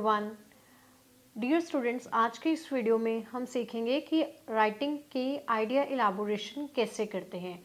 Everyone. Dear students, आज के इस वीडियो में हम सीखेंगे कि राइटिंग की आइडिया इलाबोरेशन कैसे करते हैं।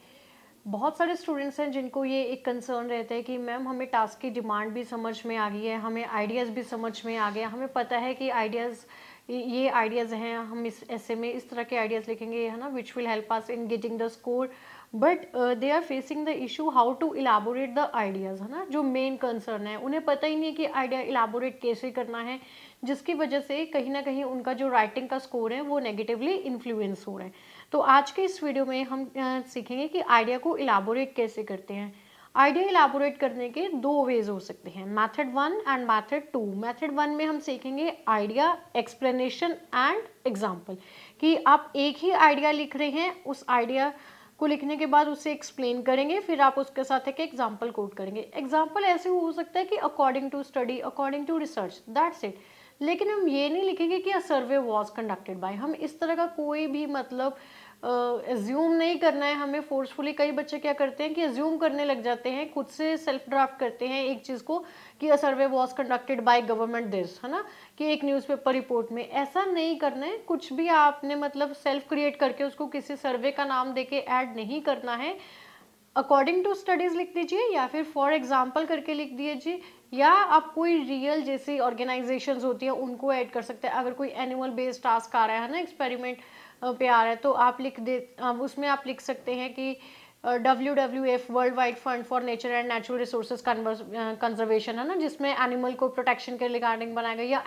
बहुत सारे स्टूडेंट्स हैं जिनको ये एक कंसर्न रहता है कि मैम हमें टास्क की डिमांड भी समझ में आ गई है, हमें आइडियाज़ भी समझ में आ गया, हमें पता है कि आइडियाज़ ये आइडियाज़ हैं, हम इस ऐसे में इस तरह के आइडियाज़ लिखेंगे, है ना, which will help us in getting the score. But they are facing the issue how to elaborate the ideas, है ना, जो मेन कंसर्न है। उन्हें पता ही नहीं कि आइडिया इलाबोरेट कैसे करना है, जिसकी वजह से कहीं ना कहीं उनका जो राइटिंग का स्कोर है वो नेगेटिवली इन्फ्लुएंस हो रहा है। तो आज के इस वीडियो में हम सीखेंगे कि आइडिया को इलाबोरेट कैसे करते हैं। आइडिया इलाबोरेट करने के दो वेज हो सकते हैं, मैथड 1 एंड मैथड 2। मैथड 1 में हम सीखेंगे आइडिया एक्सप्लेनेशन एंड एग्जाम्पल, कि आप एक ही आइडिया लिख रहे हैं, उस आइडिया को लिखने के बाद उसे एक्सप्लेन करेंगे, फिर आप उसके साथ एक एग्जाम्पल कोट करेंगे। एग्जाम्पल ऐसे हो सकता है कि according to study, according to research, that's it. लेकिन हम ये नहीं लिखेंगे कि a survey was conducted by. हम इस तरह का कोई भी मतलब एज्यूम नहीं करना है हमें फोर्सफुली। कई बच्चे क्या करते हैं कि एज्यूम करने लग जाते हैं, खुद से सेल्फ ड्राफ्ट करते हैं एक चीज़ को कि a survey was conducted by government this, है ना, कि एक न्यूज़पेपर रिपोर्ट में। ऐसा नहीं करना है, कुछ भी आपने मतलब सेल्फ क्रिएट करके उसको किसी सर्वे का नाम देके ऐड नहीं करना है। अकॉर्डिंग टू स्टडीज लिख दीजिए या फिर फॉर एग्जाम्पल करके लिख दीजिए, या आप कोई रियल जैसी ऑर्गेनाइजेशंस होती है उनको ऐड कर सकते हैं। अगर कोई एनिमल बेस्ड टास्क आ रहा है ना, एक्सपेरिमेंट पे आ रहा है, तो आप लिख दे उसमें आप लिख सकते हैं कि WWF world wide fund for nature and natural resources conservation, है ना, जिसमें एनिमल को प्रोटेक्शन के रिगार्डिंग बनाया गया, या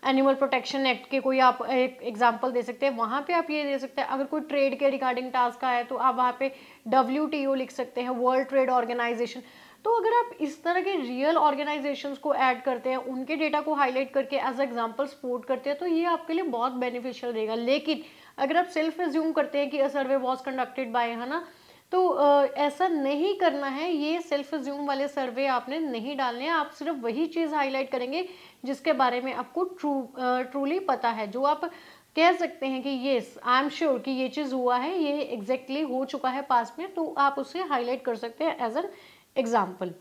एनिमल प्रोटेक्शन एक्ट के कोई आप एक एग्जांपल दे सकते हैं। वहाँ पे आप ये दे सकते हैं। अगर कोई ट्रेड के रिगार्डिंग टास्क आया तो आप वहाँ पे WTO लिख सकते हैं, वर्ल्ड ट्रेड ऑर्गेनाइजेशन। तो अगर आप इस तरह के रियल ऑर्गेनाइजेशंस को ऐड करते हैं, उनके डेटा को हाईलाइट करके एज एग्जांपल सपोर्ट करते हैं, तो ये आपके लिए बहुत बेनिफिशियल रहेगा। लेकिन अगर आप सेल्फ एज्यूम करते हैं कि a survey was conducted bye, है ना, तो ऐसा नहीं करना है। ये सेल्फ एज्यूम वाले सर्वे आपने नहीं डालने हैं। आप सिर्फ वही चीज़ हाईलाइट करेंगे जिसके बारे में आपको ट्रूली पता है, जो आप कह सकते हैं कि येस आई एम श्योर कि ये चीज़ हुआ है, ये एग्जैक्टली हो चुका है पास्ट में, तो आप उसे हाईलाइट कर सकते हैं as an example.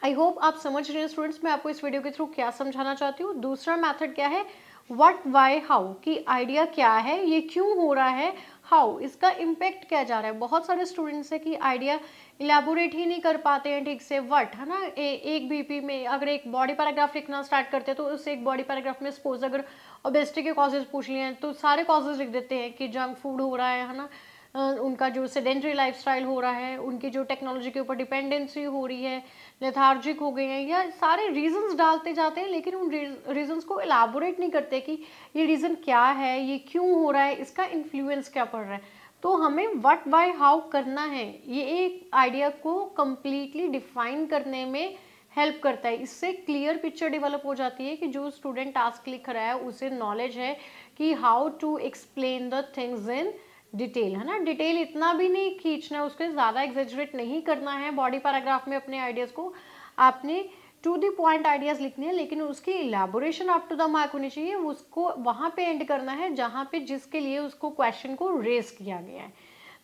I hope आप समझ रहे हैं स्टूडेंट्स, मैं आपको इस वीडियो के थ्रू क्या समझाना चाहती हूँ। दूसरा मेथड क्या है, व्हाट, वाई, हाउ, कि आइडिया क्या है, ये क्यों हो रहा है, हाउ, इसका इम्पैक्ट क्या जा रहा है। बहुत सारे स्टूडेंट्स है कि आइडिया इलेबोरेट ही नहीं कर पाते हैं ठीक से। व्हाट, है ना, एक बीपी में अगर एक बॉडी पैराग्राफ लिखना स्टार्ट करते हैं तो उस एक बॉडी पैराग्राफ में सपोज अगर ओबेसिटी के कॉजेज पूछ लिए हैं तो सारे कॉजेज लिख देते हैं कि जंक फूड हो रहा है ना, उनका जो सेडेंट्री लाइफस्टाइल हो रहा है, उनकी जो टेक्नोलॉजी के ऊपर डिपेंडेंसी हो रही है, लेथार्जिक हो गए हैं, या सारे रीजंस डालते जाते हैं। लेकिन उन रीजंस को एलाबोरेट नहीं करते कि ये रीज़न क्या है, ये क्यों हो रहा है, इसका इन्फ्लुएंस क्या पड़ रहा है। तो हमें व्हाट, व्हाई, हाउ करना है। ये एक आइडिया को कंप्लीटली डिफाइन करने में हेल्प करता है। इससे क्लियर पिक्चर डेवलप हो जाती है कि जो स्टूडेंट टास्क लिख रहा है उसे नॉलेज है कि how to explain the things in detail, है ना। डिटेल इतना भी नहीं खींचना है, उसके ज़्यादा एग्जेजरेट नहीं करना है बॉडी पैराग्राफ में अपने आइडियाज़ को। आपने टू द पॉइंट आइडियाज़ लिखने हैं, लेकिन उसकी elaboration up to the mark होनी चाहिए। उसको वहाँ पे एंड करना है जहाँ पे जिसके लिए उसको क्वेश्चन को रेज किया गया है।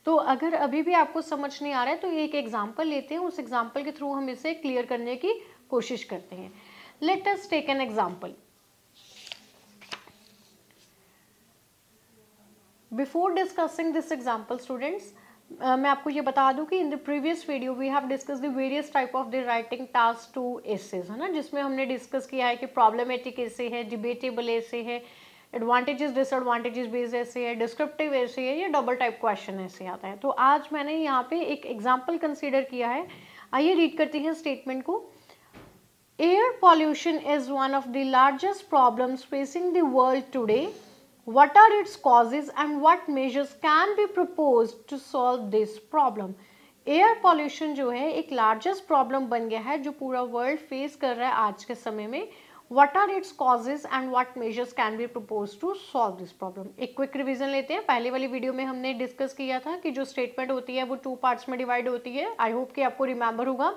तो अगर अभी भी आपको समझ नहीं आ रहा है तो एक एग्जाम्पल लेते हैं, उस एग्जाम्पल के थ्रू हम इसे क्लियर करने की कोशिश करते हैं। Let us take an example. Before discussing this example students, मैं आपको ये बता दूं कि in the previous video we have discuss the various type of the writing task two essays, है ना, जिसमें हमने डिस्कस किया है कि प्रॉब्लमेटिक ऐसे है, डिबेटेबल ऐसे है, एडवांटेजेस डिसएडवांटेजेस बेस्ड ऐसे है, डिस्क्रिप्टिव ऐसे है, या डबल टाइप क्वेश्चन ऐसे आता है। तो आज मैंने यहाँ पे एक एग्जाम्पल कंसिडर किया है। आइए रीड करते हैं स्टेटमेंट को। Air pollution is one of the largest problems facing the world today. What are its causes and what measures can be proposed to solve this problem? Air pollution जो है एक largest problem बन गया है जो पूरा world face कर रहा है आज के समय में। What are its causes and what measures can be proposed to solve this problem? एक क्विक रिवीजन लेते हैं। पहले वाली वीडियो में हमने डिस्कस किया था कि जो स्टेटमेंट होती है वो 2 पार्ट्स में डिवाइड होती है। आई होप कि आपको रिमेंबर होगा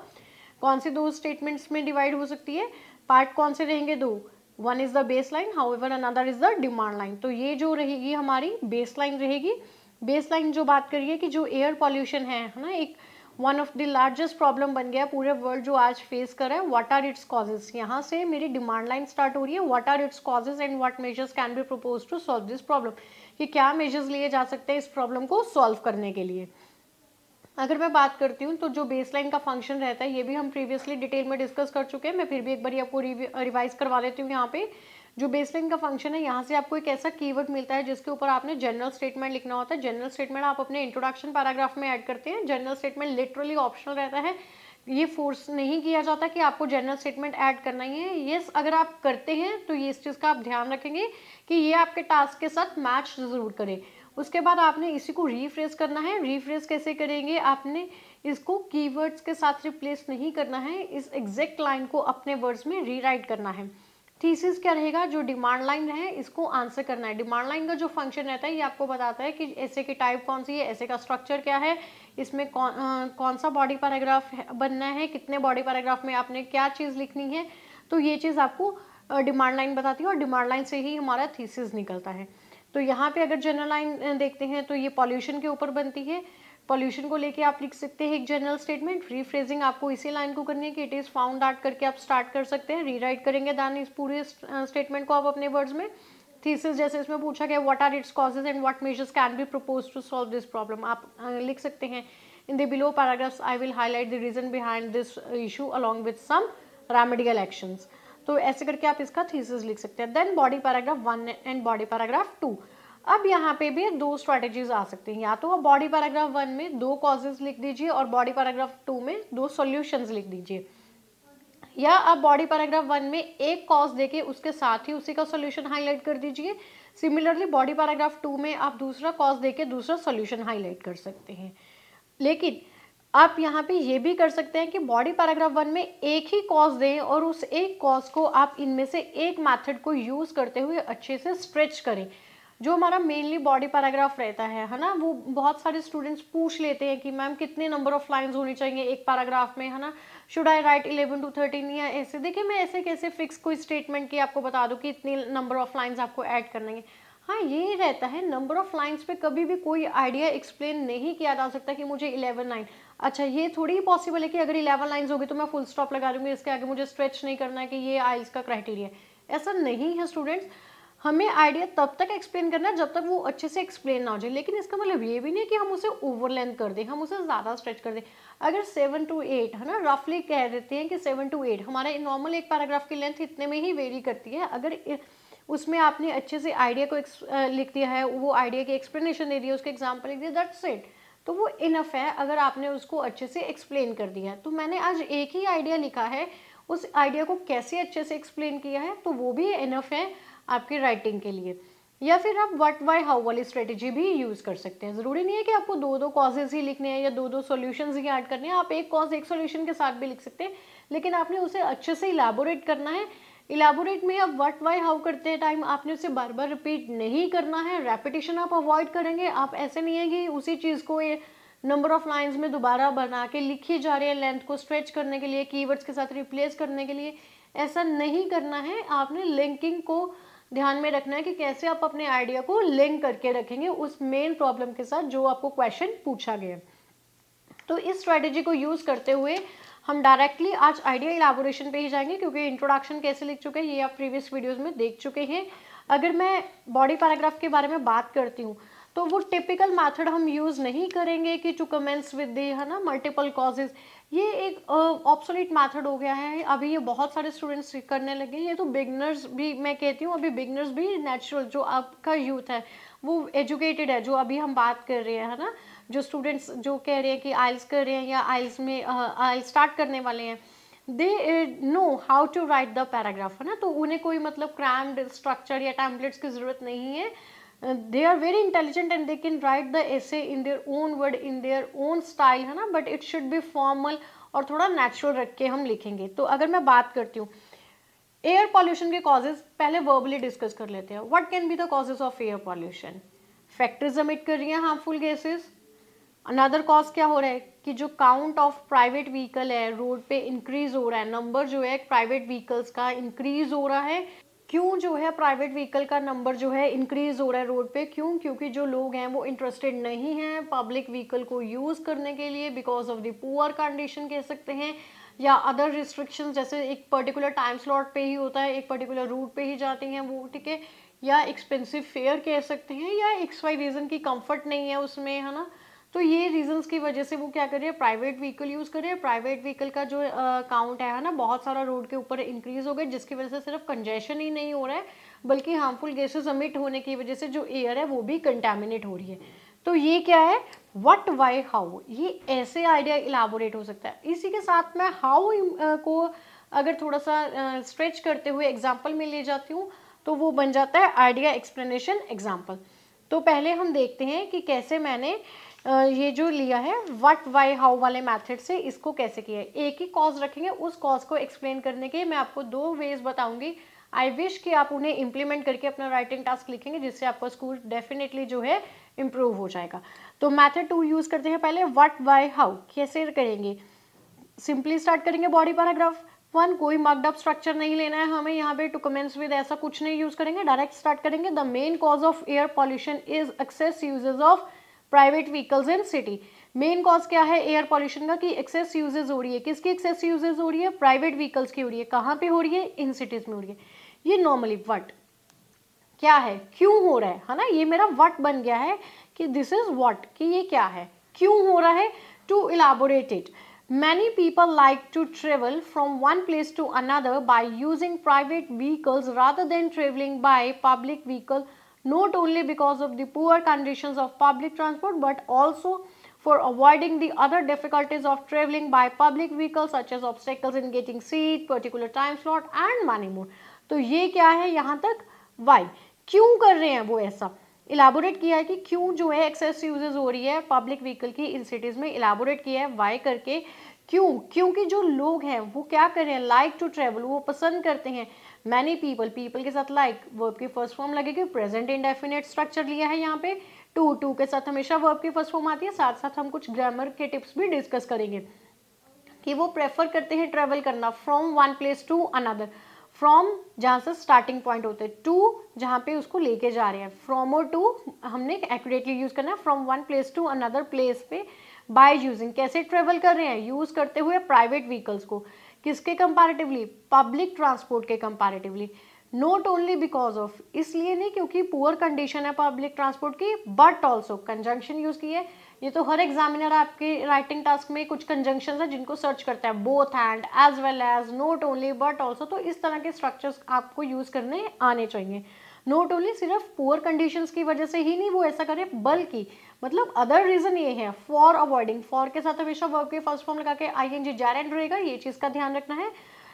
कौन सी 2 स्टेटमेंट्स में डिवाइड हो सकती है। पार्ट कौन से रहेंगे? 2। One is the base line, however another is the demand line. तो ये जो रहेगी हमारी बेस लाइन रहेगी। बेस लाइन जो बात करिए कि जो एयर पॉल्यूशन है ना, एक one of the largest problem बन गया पूरे वर्ल्ड जो आज फेस कर रहा है। व्हाट आर इट्स कॉजेज, यहाँ से मेरी डिमांड लाइन स्टार्ट हो रही है। What are its causes and what measures can be propose to solve this problem, कि क्या मेजर्स लिए जा सकते हैं इस प्रॉब्लम को सॉल्व करने के लिए। अगर मैं बात करती हूँ तो जो बेसलाइन का फंक्शन रहता है ये भी हम प्रीवियसली डिटेल में डिस्कस कर चुके हैं, मैं फिर भी एक बार आपको रिवाइज करवा देती हूँ। यहाँ पे जो बेसलाइन का फंक्शन है, यहाँ से आपको एक ऐसा कीवर्ड मिलता है जिसके ऊपर आपने जनरल स्टेटमेंट लिखना होता है। जनरल स्टेटमेंट आप अपने इंट्रोडक्शन पैराग्राफ में ऐड करते हैं। जनरल स्टेटमेंट लिटरली ऑप्शनल रहता है, ये फोर्स नहीं किया जाता कि आपको जनरल स्टेटमेंट ऐड करना ही है। यस, अगर आप करते हैं तो ये इस चीज़ का आप ध्यान रखेंगे कि ये आपके टास्क के साथ मैच जरूर करे। उसके बाद आपने इसी को रीफ्रेज करना है। रीफ्रेज कैसे करेंगे, आपने इसको कीवर्ड्स के साथ रिप्लेस नहीं करना है, इस एग्जैक्ट लाइन को अपने वर्ड्स में रीराइट करना है। थीसिस क्या रहेगा, जो डिमांड लाइन है इसको आंसर करना है। डिमांड लाइन का जो फंक्शन रहता है ये आपको बताता है कि ऐसे की टाइप कौन सी है, ऐसे का स्ट्रक्चर क्या है, इसमें कौन सा बॉडी पैराग्राफ बनना है, कितने बॉडी पैराग्राफ में आपने क्या चीज़ लिखनी है। तो ये चीज़ आपको डिमांड लाइन बताती है और डिमांड लाइन से ही हमारा थीसिस निकलता है। तो यहाँ पे अगर जनरल लाइन देखते हैं तो ये पॉल्यूशन के ऊपर बनती है। पॉल्यूशन को लेके आप लिख सकते हैं एक जनरल स्टेटमेंट। रीफ्रेजिंग आपको इसी लाइन को करनी है कि इट इज़ फाउंड दैट करके आप स्टार्ट कर सकते हैं। रीराइट करेंगे दैन इस पूरे स्टेटमेंट को आप अपने वर्ड्स में। थीसिस जैसे इसमें पूछा गया what are its causes and what measures can be propose to solve this problem, आप लिख सकते हैं in the below paragraphs I will highlight the reason behind this issue along with some remedial actions. तो ऐसे करके आप इसका thesis लिख सकते हैं। Then body paragraph 1 and body paragraph 2। अब यहाँ पे भी दो स्ट्रैटेजीज आ सकती हैं, या तो आप बॉडी पैराग्राफ 1 में 2 कॉजेज लिख दीजिए और बॉडी पैराग्राफ 2 में 2 सॉल्यूशंस लिख दीजिए, या आप बॉडी पैराग्राफ 1 में एक कॉज देके उसके साथ ही उसी का सॉल्यूशन हाईलाइट कर दीजिए। सिमिलरली बॉडी पैराग्राफ 2 में आप दूसरा कॉज देके दूसरा सॉल्यूशन हाईलाइट कर सकते हैं। लेकिन आप यहाँ पे ये भी कर सकते हैं कि बॉडी पैराग्राफ 1 में एक ही कॉज दें और उस एक कॉज को आप इनमें से एक मेथड को यूज करते हुए अच्छे से स्ट्रेच करें। जो हमारा मेनली बॉडी पैराग्राफ रहता है ना, वो बहुत सारे स्टूडेंट्स पूछ लेते हैं कि मैम कितने नंबर ऑफ लाइंस होनी चाहिए एक पैराग्राफ में, है ना, शुड आई राइट 11 to 13 या ऐसे। देखिए मैं ऐसे कैसे फिक्स कोई स्टेटमेंट की आपको बता दूं कि इतनी नंबर ऑफ लाइंस आपको ऐड करनी है। हाँ, ये रहता है नंबर ऑफ लाइंस पे कभी भी कोई आइडिया एक्सप्लेन नहीं किया जा सकता कि मुझे 11 लाइन, अच्छा ये थोड़ी ही पॉसिबल है कि अगर 11 लाइंस होगी तो मैं फुल स्टॉप लगा दूंगी, इसके आगे मुझे स्ट्रेच नहीं करना है कि ये आइल्स का क्राइटेरिया। ऐसा नहीं है स्टूडेंट्स, हमें आइडिया तब तक एक्सप्लेन करना है जब तक वो अच्छे से एक्सप्लेन ना हो जाए। लेकिन इसका मतलब ये भी नहीं कि हम उसे ओवर लेंथ कर दें, हम उसे ज़्यादा स्ट्रेच कर दें। अगर 7 to 8 है ना, रफली कह देते हैं कि 7 to 8 हमारे नॉर्मल एक पैराग्राफ की लेंथ इतने में ही वेरी करती है। अगर उसमें आपने अच्छे से आइडिया को लिख दिया है, वो आइडिया की एक्सप्लेनेशन दे दी है, उसके एग्जाम्पल लिख दिया, दैट्स इट, तो वो इनफ है अगर आपने उसको अच्छे से एक्सप्लेन कर दिया है। तो मैंने आज एक ही आइडिया लिखा है, उस आइडिया को कैसे अच्छे से एक्सप्लेन किया है, तो वो भी इनफ है आपकी राइटिंग के लिए। या फिर आप व्हाट वाई हाउ वाली स्ट्रेटेजी भी यूज़ कर सकते हैं। ज़रूरी नहीं है कि आपको 2-2 कॉजेज ही लिखने हैं या 2-2 सॉल्यूशंस ही ऐड करने हैं, आप एक कॉज एक सॉल्यूशन के साथ भी लिख सकते हैं, लेकिन आपने उसे अच्छे से इलाबोरेट करना है। इलाबोरेट में आप व्हाट वाई हाउ करते हैं टाइम आपने उसे बार बार रिपीट नहीं करना है, रेपिटेशन आप अवॉइड करेंगे। आप ऐसे नहीं है कि उसी चीज़ को ये नंबर ऑफ लाइंस में दोबारा बना के लिखी जा रही है लेंथ को स्ट्रेच करने के लिए, कीवर्ड्स के साथ रिप्लेस करने के लिए, ऐसा नहीं करना है। आपने लिंकिंग को ध्यान में रखना है कि कैसे आप अपने आइडिया को लिंक करके रखेंगे उस मेन प्रॉब्लम के साथ जो आपको क्वेश्चन पूछा गया। तो इस स्ट्रेटेजी को यूज करते हुए हम डायरेक्टली आज आइडिया इलाबोरेशन पे ही जाएंगे, क्योंकि इंट्रोडक्शन कैसे लिख चुके हैं ये आप प्रीवियस वीडियोस में देख चुके हैं। अगर मैं बॉडी पैराग्राफ के बारे में बात करती हूँ तो वो टिपिकल मेथड हम यूज नहीं करेंगे कि टू कमेंस विद द, है ना, मल्टीपल कॉजेज। ये एक ऑब्सोलीट मेथड हो गया है, अभी ये बहुत सारे स्टूडेंट्स करने लगे। ये तो बिगनर्स भी, मैं कहती हूँ अभी बिगनर्स भी, नेचुरल जो आपका यूथ है वो एजुकेटेड है, जो अभी हम बात कर रहे हैं, है ना, जो स्टूडेंट्स जो कह रहे हैं कि आइल्स कर रहे हैं या आइल्स में आइल्स स्टार्ट करने वाले हैं, they know how to write the paragraph, है ना। तो उन्हें कोई मतलब क्रैम्ड स्ट्रक्चर या टेम्पलेट्स की जरूरत नहीं है। They are very intelligent and they can write the essay in their own word, in their own style, है ना, but it should be formal और थोड़ा नेचुरल रख के हम लिखेंगे। तो अगर मैं बात करती हूँ एयर पॉल्यूशन के कॉजेज, पहले वर्बली डिस्कस कर लेते हैं। What can be the causes of air pollution? Factories emit कर रही हैं हार्मफुल गैसेज। अनदर कॉज क्या हो रहा है कि जो काउंट ऑफ प्राइवेट व्हीकल है रोड पे इंक्रीज हो रहा है, नंबर जो है प्राइवेट व्हीकल्स का इंक्रीज हो रहा है। क्यों जो है प्राइवेट व्हीकल का नंबर जो है इंक्रीज हो रहा है रोड पे, क्यों? क्योंकि जो लोग हैं वो इंटरेस्टेड नहीं हैं पब्लिक व्हीकल को यूज़ करने के लिए, because of the poor condition कह सकते हैं, या अदर रिस्ट्रिक्शंस, जैसे एक पर्टिकुलर टाइम स्लॉट पे ही होता है, एक पर्टिकुलर रूट पे ही जाती हैं वो, ठीक है, या एक्सपेंसिव फेयर कह सकते हैं, या एक्स वाई रीज़न की कंफर्ट नहीं है उसमें, है ना। तो ये रीजंस की वजह से वो क्या कर रहे हैं, प्राइवेट व्हीकल यूज़ कर रहे हैं। प्राइवेट व्हीकल का जो काउंट है ना, बहुत सारा रोड के ऊपर इंक्रीज हो गया, जिसकी वजह से सिर्फ कंजेशन ही नहीं हो रहा है, बल्कि हार्मफुल गैसेस अमिट होने की वजह से जो एयर है वो भी कंटेमिनेट हो रही है। तो ये क्या है, व्हाट, वाई, हाउ, ये ऐसे आइडिया इलाबोरेट हो सकता है। इसी के साथ मैं हाउ को अगर थोड़ा सा स्ट्रेच करते हुए एग्जाम्पल में ले जाती हूँ, तो वो बन जाता है आइडिया एक्सप्लेनेशन एग्जाम्पल। तो पहले हम देखते हैं कि कैसे मैंने ये जो लिया है व्हाट, वाई, हाउ वाले मेथड से इसको कैसे किया है। एक ही कॉज रखेंगे, उस कॉज को एक्सप्लेन करने के मैं आपको 2 वेज बताऊंगी। आई विश कि आप उन्हें इम्प्लीमेंट करके अपना राइटिंग टास्क लिखेंगे, जिससे आपका स्कोर डेफिनेटली जो है इम्प्रूव हो जाएगा। तो मेथड 2 यूज करते हैं। पहले व्हाट, वाई, हाउ कैसे करेंगे, सिंपली स्टार्ट करेंगे बॉडी पैराग्राफ 1। कोई मार्क्ड अप स्ट्रक्चर नहीं लेना है हमें यहाँ पे, टू कमेंस विद ऐसा कुछ नहीं यूज करेंगे, डायरेक्ट स्टार्ट करेंगे। The main cause of air pollution is excess usages of private vehicles in city. Main cause क्या है एयर पॉल्यूशन का, कि एक्सेस यूजेज हो रही है। किसकी एक्सेस यूजेज हो रही है, प्राइवेट व्हीकल्स की हो रही है। कहाँ पे हो रही है, इन सिटीज में हो रही है। ये नॉर्मली व्हाट क्या है, क्यों हो रहा है ना, ये मेरा व्हाट बन गया है कि दिस इज व्हाट, कि ये क्या है, क्यों हो रहा है। To elaborate it, many people like to travel from one place to another by using private vehicles rather than traveling by public vehicle, not only because of the poor conditions of public transport but also for avoiding the other difficulties of traveling by public vehicles such as obstacles in getting seat, particular time slot and many more। तो ये क्या है यहाँ तक, why, क्यों कर रहे हैं वो ऐसा, इलाबोरेट किया है कि क्यों जो है एक्सेस यूजेस हो रही है पब्लिक व्हीकल की इन सिटीज में, इलाबोरेट किया है वाई करके। क्यों, क्योंकि जो लोग हैं वो क्या कर रहे हैं, लाइक टू ट्रेवल, वो पसंद करते हैं। मैनी पीपल, पीपल के साथ लाइक, वर्ब की फर्स्ट फॉर्म लगेगी, प्रेजेंट इंडेफिनिट स्ट्रक्चर लिया है यहाँ पे। टू के साथ हमेशा वर्ब की फर्स्ट फॉर्म आती है। साथ साथ हम कुछ ग्रामर के टिप्स भी डिस्कस करेंगे कि वो प्रेफर करते हैं ट्रेवल करना from one place to another. From जहाँ से स्टार्टिंग पॉइंट होते हैं, टू जहाँ पे उसको लेके जा रहे हैं। फ्रॉम और टू हमने एक्यूरेटली यूज करना है, from one place to another place पे। बाय यूजिंग, कैसे ट्रेवल कर रहे हैं, यूज करते हुए प्राइवेट व्हीकल्स को, किसके कंपैरेटिवली, पब्लिक ट्रांसपोर्ट के comparatively. Not only because of, इसलिए नहीं क्योंकि पुअर कंडीशन है पब्लिक ट्रांसपोर्ट की, बट ऑल्सो, कंजंक्शन यूज की है। ये तो हर एग्जामिनर आपके राइटिंग टास्क में कुछ कंजंक्शन है जिनको सर्च करता है, both and, as well as, not only, but also. तो इस तरह के स्ट्रक्चर्स आपको यूज करने आने चाहिए। नॉट ओनली सिर्फ पुअर कंडीशंस की वजह से ही नहीं वो ऐसा करे, बल्कि मतलब अदर रीजन ये है, फॉर अवॉइडिंग, फॉर के साथ हमेशा वर्ब के फर्स्ट फॉर्म लगा के आईएनजी जेरेंड रहेगा, ये चीज का ध्यान रखना है,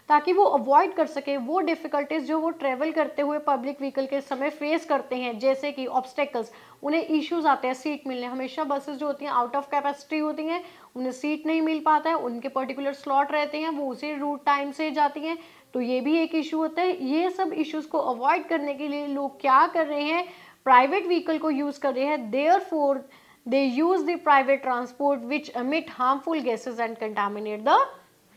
ताकि वो अवॉइड कर सके वो डिफिकल्टीज जो वो ट्रेवल करते हुए पब्लिक व्हीकल के समय फेस करते हैं, जैसे कि ऑब्स्टेकल्स, उन्हें इश्यूज आते हैं सीट मिलने। हमेशा बसेस जो होती हैं आउट ऑफ कैपेसिटी होती हैं, उन्हें सीट नहीं मिल पाता है, उनके पर्टिकुलर स्लॉट रहते हैं, वो उसी रूट टाइम से जाती हैं, तो ये भी एक इशू होता है। ये सब इश्यूज को अवॉइड करने के लिए लोग क्या कर रहे हैं, प्राइवेट व्हीकल को यूज कर रहे हैं। Therefore they use the private transport which emit harmful gases and contaminate the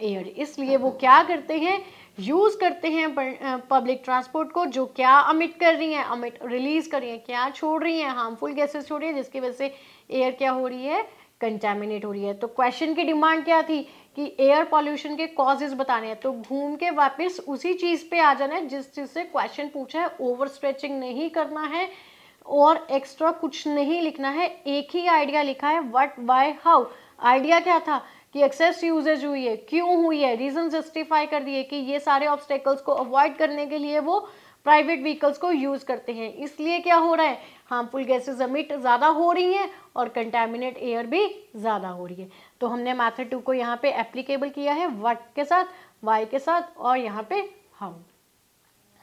air. इसलिए वो क्या करते हैं, यूज करते हैं पब्लिक ट्रांसपोर्ट को, जो क्या अमिट कर रही हैं, अमिट रिलीज कर रही हैं, क्या छोड़ रही हैं, हार्मफुल गैसेस छोड़ रही है, जिसकी वजह से एयर क्या हो रही है, कंटेमिनेट हो रही है। तो क्वेश्चन की डिमांड क्या थी कि एयर पॉल्यूशन के कॉजेज बताने हैं, तो घूम के वापस उसी चीज पे आ जाना है जिस चीज से क्वेश्चन पूछा है। ओवर स्ट्रेचिंग नहीं करना है और एक्स्ट्रा कुछ नहीं लिखना है, एक ही आइडिया लिखा है, व्हाट, व्हाई, हाउ। आइडिया क्या था कि एक्सेस यूजेज हुई है, क्यों हुई है, रीजन जस्टिफाई कर दिए कि ये सारे ऑब्स्टेकल्स को अवॉइड करने के लिए वो प्राइवेट व्हीकल्स को यूज करते हैं। इसलिए क्या हो रहा है, हार्मफुल गैसेज अमिट ज्यादा हो रही हैं और कंटेमिनेट एयर भी ज्यादा हो रही है। तो हमने मेथड 2 को यहाँ पे एप्लीकेबल किया है व्हाट के साथ, वाई के साथ और यहाँ पे हाउ।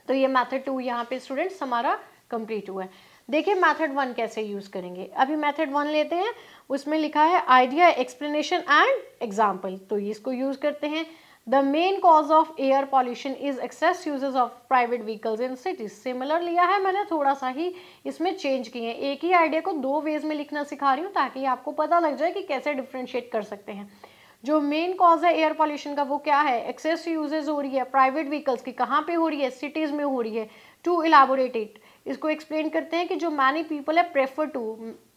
तो ये मेथड 2 यहाँ पे स्टूडेंट्स हमारा कंप्लीट हुआ है। देखिए मेथड 1 कैसे यूज करेंगे। अभी मेथड 1 लेते हैं, उसमें लिखा है आइडिया एक्सप्लेनेशन एंड एग्जाम्पल, तो इसको यूज करते हैं। The main cause of air pollution is excess uses of private vehicles in cities. Similar लिया है मैंने, थोड़ा सा ही इसमें चेंज किए हैं। एक ही आइडिया को 2 वेज में लिखना सिखा रही हूँ ताकि आपको पता लग जाए कि कैसे डिफ्रेंशिएट कर सकते हैं। जो मेन कॉज है एयर पॉल्यूशन का वो क्या है, एक्सेस यूजेज हो रही है प्राइवेट व्हीकल्स की, कहाँ पे हो रही है, सिटीज में हो रही है। टू इलाबोरेट इट, इसको एक्सप्लेन करते हैं कि जो मैनी पीपल है प्रेफर टू,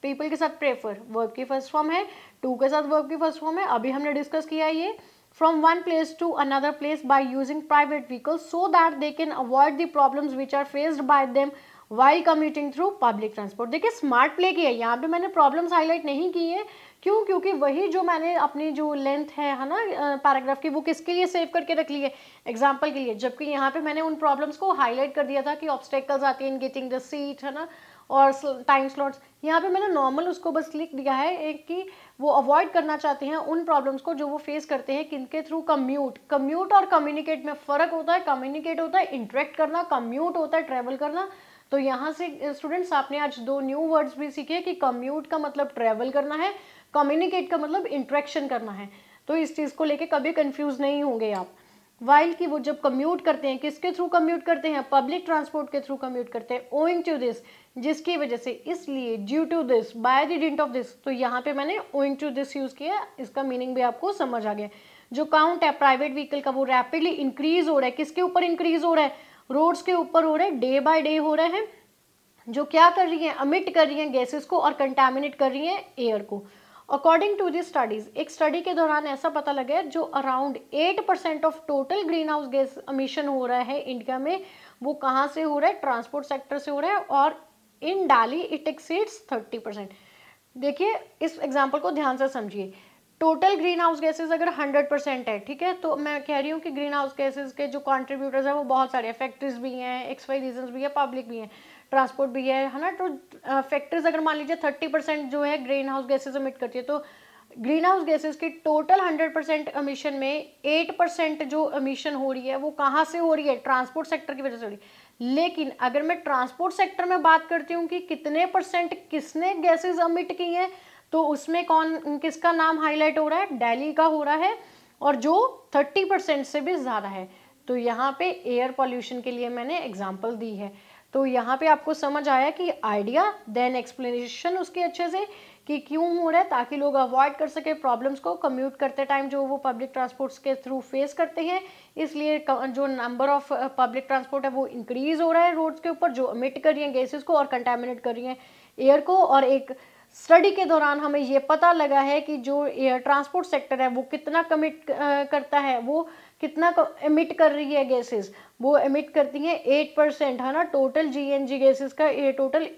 पीपल के साथ प्रेफर वर्ब की फर्स्ट फॉर्म है, टू के साथ वर्ब की फर्स्ट फॉर्म है, अभी हमने डिस्कस किया है ये, from one place to another place by using private vehicles so that they can avoid the problems which are faced by them while commuting through public transport। देखिए smart play की है यहाँ पे, मैंने प्रॉब्लम्स हाईलाइट नहीं की है, क्यों, क्योंकि वही जो मैंने अपनी जो लेंथ है ना पैराग्राफ की, वो किसके लिए सेव करके रख ली है, एग्जाम्पल के लिए, जबकि यहाँ पे मैंने उन प्रॉब्लम्स को हाईलाइट कर दिया था कि ऑब्स्टेकल्स आती हैं इन गेटिंग द सीट, है ना, और टाइम स्लॉट्स। यहाँ पे मैंने नॉर्मल उसको बस लिख दिया है एक कि वो अवॉइड करना चाहते हैं उन प्रॉब्लम्स को जो वो फेस करते हैं किनके थ्रू, कम्यूट। कम्यूट और कम्युनिकेट में फ़र्क होता है, कम्युनिकेट होता है इंटरेक्ट करना, कम्यूट होता है ट्रैवल करना। तो यहाँ से स्टूडेंट्स आपने आज दो न्यू वर्ड्स भी सीखे कि कम्यूट का मतलब ट्रैवल करना है, कम्युनिकेट का मतलब इंटरेक्शन करना है। तो इस चीज़ को लेके कभी कंफ्यूज नहीं होंगे आप। वाइल की वो जब कम्यूट करते हैं, किसके थ्रू कम्यूट करते हैं, पब्लिक ट्रांसपोर्ट के थ्रू कम्यूट करते हैं, ओइंग टू दिस, जिसकी वजह से, इसलिए, due to this, by the dint of this. तो यहाँ पे मैंने ओइंग टू दिस यूज किया, इसका मीनिंग भी आपको समझ आ गया। जो काउंट है प्राइवेट व्हीकल का वो रैपिडली इंक्रीज हो रहा है, किसके ऊपर इंक्रीज हो रहा है, रोड्स के ऊपर हो रहा है, डे बाय डे हो रहे हैं, जो क्या कर रही है, अमिट कर रही हैं गैसेस को और कंटामिनेट कर रही हैं एयर को। अकॉर्डिंग टू दी स्टडीज, एक स्टडी के दौरान ऐसा पता लगा है जो around 8% of total green house gas emission हो रहा है इंडिया में, वो कहाँ से हो रहा है, ट्रांसपोर्ट सेक्टर से हो रहा है, और इन दिल्ली इट एक्सीड्स 30%। देखिए इस एग्जाम्पल को ध्यान से समझिए, टोटल ग्रीन हाउस गैसेज अगर 100% है, ठीक है, तो मैं कह रही हूँ कि ग्रीन हाउस गैसेज के जो कॉन्ट्रीब्यूटर्स हैं वो बहुत सारे हैं, फैक्ट्रीज भी हैं, एक्सवाई रीजन्स भी है, पब्लिक भी है, ट्रांसपोर्ट भी है ना। तो फैक्ट्रीज अगर मान लीजिए 30% जो है ग्रीन हाउस गैसेज एमिट करती है, तो ग्रीन हाउस गैसेज की टोटल 100% एमिशन में 8% जो एमिशन हो रही है वो कहाँ से हो रही है, ट्रांसपोर्ट सेक्टर की वजह से हो रही है। लेकिन अगर मैं ट्रांसपोर्ट सेक्टर में बात करती हूँ कि कितने परसेंट किसने गैसेज एमिट की हैं, तो उसमें कौन, किसका नाम हाईलाइट हो रहा है, दिल्ली का हो रहा है, और जो 30% से भी ज़्यादा है। तो यहाँ पे एयर पॉल्यूशन के लिए मैंने एग्जांपल दी है। तो यहाँ पे आपको समझ आया कि आइडिया देन एक्सप्लेनेशन उसके अच्छे से कि क्यों हो रहा है, ताकि लोग अवॉइड कर सके प्रॉब्लम्स को कम्यूट करते टाइम जो वो पब्लिक ट्रांसपोर्ट्स के थ्रू फेस करते हैं। इसलिए जो नंबर ऑफ पब्लिक ट्रांसपोर्ट है वो इंक्रीज हो रहा है रोड्स के ऊपर, जो एमिट कर रही हैं गैसेस को और कंटामिनेट कर रही हैं एयर को। और एक स्टडी के दौरान हमें ये पता लगा है कि जो एयर ट्रांसपोर्ट सेक्टर है वो कितना कमिट करता है, वो कितना एमिट कर रही है गैसेस, वो एमिट करती हैं 8%, है ना, टोटल जीएनजी गैसेस का ये टोटल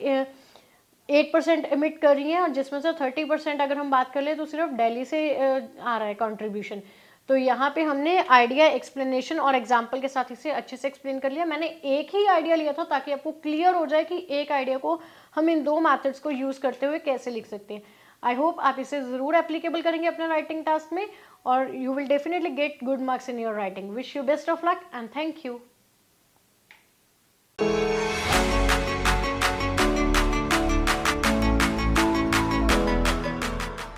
8% एमिट कर रही हैं, और जिसमें से 30% अगर हम बात कर ले तो सिर्फ दिल्ली से आ रहा है कंट्रीब्यूशन। तो यहाँ पे हमने आइडिया, एक्सप्लेनेशन और एग्जाम्पल के साथ इसे अच्छे से एक्सप्लेन कर लिया। मैंने एक ही आइडिया लिया था ताकि आपको क्लियर हो जाए कि एक आइडिया को हम इन दो मैथड्स को यूज़ करते हुए कैसे लिख सकते हैं। आई होप आप इसे ज़रूर एप्लीकेबल करेंगे अपने राइटिंग टास्क में, और you will definitely get good marks in your writing. Wish you best of luck and thank you.